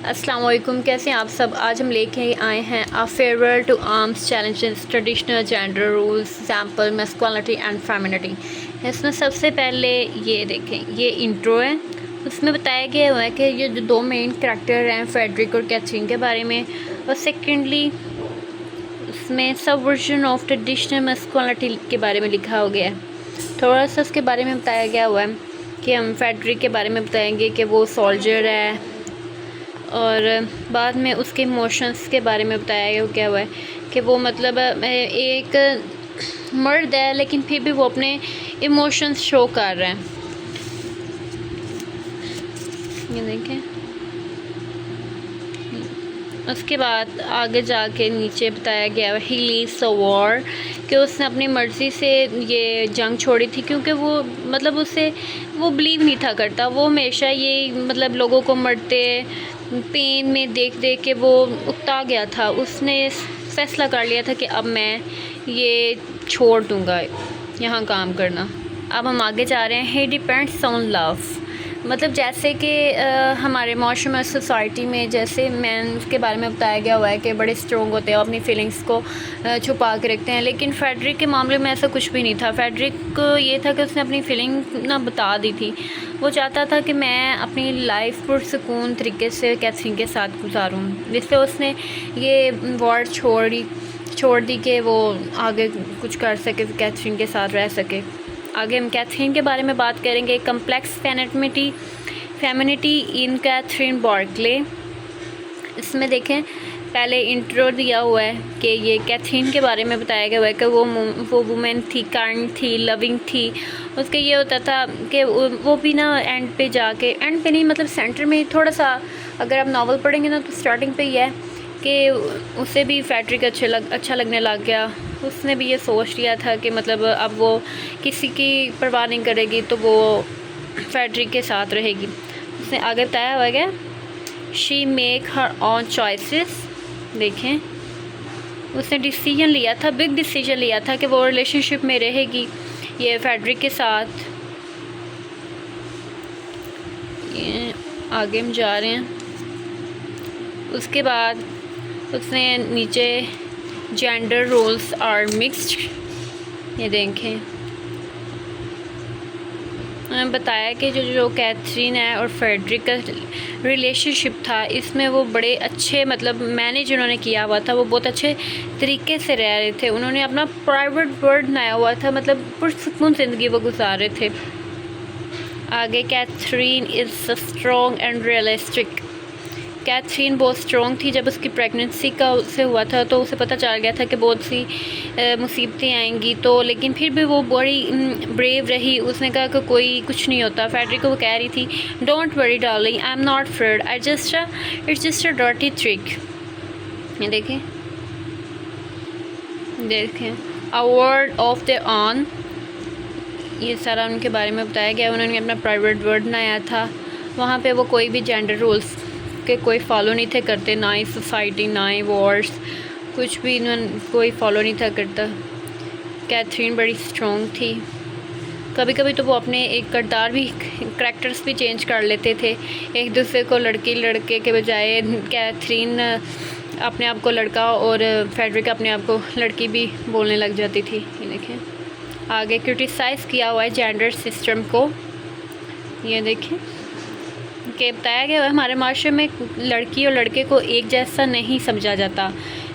अस्सलाम वालेकुम, कैसे हैं आप सब। आज हम लेके आए हैं a farewell to arms challenges traditional gender roles example masculinity and femininity. इसमें सबसे पहले ये देखें, ये इंट्रो है। उसमें बताया गया हुआ है कि ये जो दो मेन करैक्टर हैं फेडरिक और कैथरीन के बारे में, और सेकेंडली उसमें सब वर्जन ऑफ ट्रेडिशनल मैस्कुलिनिटी के बारे में लिखा हो गया है। थोड़ा सा उसके बारे में बताया गया हुआ है कि हम फेडरिक के बारे में बताएंगे कि वो सोल्जर है, और बाद में उसके इमोशंस के बारे में बताया गया हुआ है कि वो मतलब एक मर्द है लेकिन फिर भी वो अपने इमोशंस शो कर रहा है। ये देखें, उसके बाद आगे जाके नीचे बताया गया है ही लीव्स अ वॉर, कि उसने अपनी मर्ज़ी से ये जंग छोड़ी थी, क्योंकि वो मतलब उससे वो बिलीव नहीं था करता। वो हमेशा ये मतलब लोगों को मरते पेन में देख देख के वो उकता गया था। उसने फैसला कर लिया था कि अब मैं ये छोड़ दूँगा यहाँ काम करना। अब हम आगे जा रहे हैं। ही डिपेंड्स ऑन लव, मतलब जैसे कि हमारे माशरे में सोसाइटी में जैसे मैन के बारे में बताया गया हुआ है कि बड़े स्ट्रॉन्ग होते हैं, अपनी फीलिंग्स को छुपा के रखते हैं, लेकिन फेडरिक के मामले में ऐसा कुछ भी नहीं था। फेडरिक को ये था कि उसने अपनी फीलिंग ना बता दी थी। वो चाहता था कि मैं अपनी लाइफ पुरसुकून तरीके से कैथरीन के साथ गुजारूँ, जिससे उसने ये वर्ड छोड़ दी कि वो आगे कुछ कर सके, कैथरीन के साथ रह सके। आगे हम कैथरीन के बारे में बात करेंगे। कम्प्लेक्स फेमिनिटी इन कैथरीन बार्कले। इसमें देखें, पहले इंट्रो दिया हुआ है कि ये कैथरीन के बारे में बताया गया हुआ है कि वो वुमेन थी, काइंड थी, लविंग थी। उसके ये होता था कि वो भी ना एंड पे जाके, एंड पे नहीं मतलब सेंटर में थोड़ा सा, अगर आप नावल पढ़ेंगे ना तो स्टार्टिंग पे ही है कि उसे भी फेडरिक अच्छा लगने लग गया। उसने भी ये सोच लिया था कि मतलब अब वो किसी की परवाह नहीं करेगी, तो वो फेडरिक के साथ रहेगी। उसने आगे बताया हुआ है she make her on choices. देखें, उसने डिसीजन लिया था, बिग डिसीजन लिया था कि वो रिलेशनशिप में रहेगी ये फेडरिक के साथ। ये आगे हम जा रहे हैं। उसके बाद उसने नीचे जेंडर रोल्स आर मिक्स्ड, ये देखें, बताया कि जो कैथरीन है और फेडरिक का रिलेशनशिप था, इसमें वो बड़े अच्छे मतलब मैनेज उन्होंने किया हुआ था। वो बहुत अच्छे तरीके से रह रहे थे। उन्होंने अपना प्राइवेट वर्ड बनाया हुआ था, मतलब पुरसुकून ज़िंदगी वो गुजार रहे थे। आगे Catherine is strong and realistic. Catherine बहुत स्ट्रॉन्ग थी। जब उसकी प्रेगनेंसी का उससे हुआ था तो उसे पता चल गया था कि बहुत सी मुसीबतें आएंगी, तो लेकिन फिर भी वो बड़ी ब्रेव रही। उसने कहा कि कोई कुछ नहीं होता। फेडरिक को वो कह रही थी, don't worry darling, I am not afraid, it's just a dirty trick. ये देखें a word of the on, ये सारा उनके बारे में बताया गया। उन्होंने अपना प्राइवेट वर्ड बनाया था। वहाँ पे वो कोई भी जेंडर रूल्स के कोई फॉलो नहीं थे करते, ना ही सोसाइटी, ना ही वॉर्स, कुछ भी इन्होंने कोई फॉलो नहीं था करता। कैथरीन बड़ी स्ट्रॉन्ग थी। कभी कभी तो वो अपने एक किरदार भी, करैक्टर्स भी चेंज कर लेते थे एक दूसरे को। लड़के के बजाय कैथरीन अपने आप को लड़का और फेडरिक अपने आप को लड़की भी बोलने लग जाती थी। ये देखें, आगे क्रिटिसाइज़ किया हुआ है जेंडर सिस्टम को। ये देखें कि बताया गया है हमारे माशरे में लड़की और लड़के को एक जैसा नहीं समझा जाता।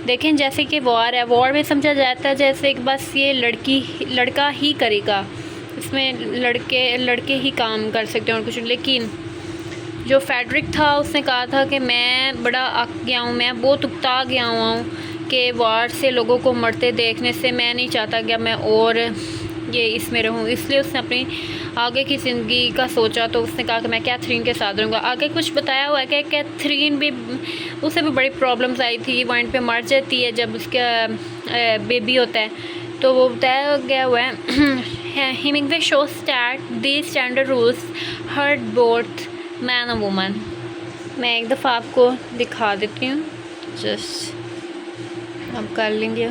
देखें, जैसे कि वॉर है, वॉर में समझा जाता है जैसे कि बस ये लड़का ही करेगा, इसमें लड़के ही काम कर सकते हैं और कुछ। लेकिन जो फेडरिक था उसने कहा था कि मैं बड़ा अक गया हूँ, मैं बहुत उकता गया हुआ हूँ कि वॉर से लोगों को मरते देखने से मैं नहीं चाहता कि मैं और ये इसमें रहूँ। इसलिए उसने अपनी आगे की ज़िंदगी का सोचा, तो उसने कहा कि मैं कैथरीन के साथ रहूँगा। आगे कुछ बताया हुआ है कि कैथरीन भी, उसे भी बड़ी प्रॉब्लम्स आई थी। वो एंड पे मर जाती है जब उसका बेबी होता है, तो वो बताया गया हुआ है Hemingway shows that these gender rules hurt both man और वुमन। मैं एक दफ़ा आपको दिखा देती हूँ, जस्ट आप कर लेंगे।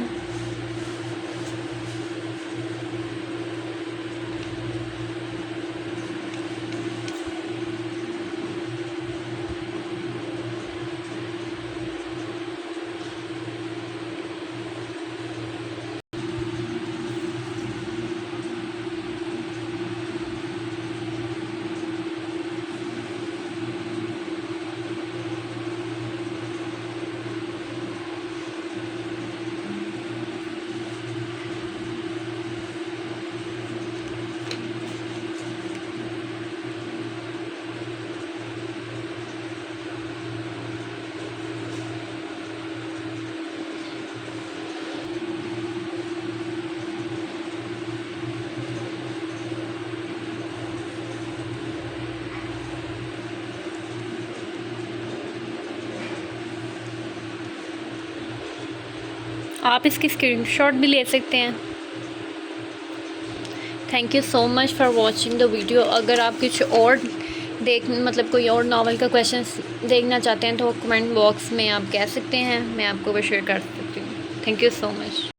आप इसकी स्क्रीनशॉट भी ले सकते हैं। Thank you so much for watching the video. अगर आप कुछ और मतलब कोई और नावल का क्वेश्चन देखना चाहते हैं तो कमेंट बॉक्स में आप कह सकते हैं, मैं आपको वो शेयर कर सकती हूँ। Thank you so much.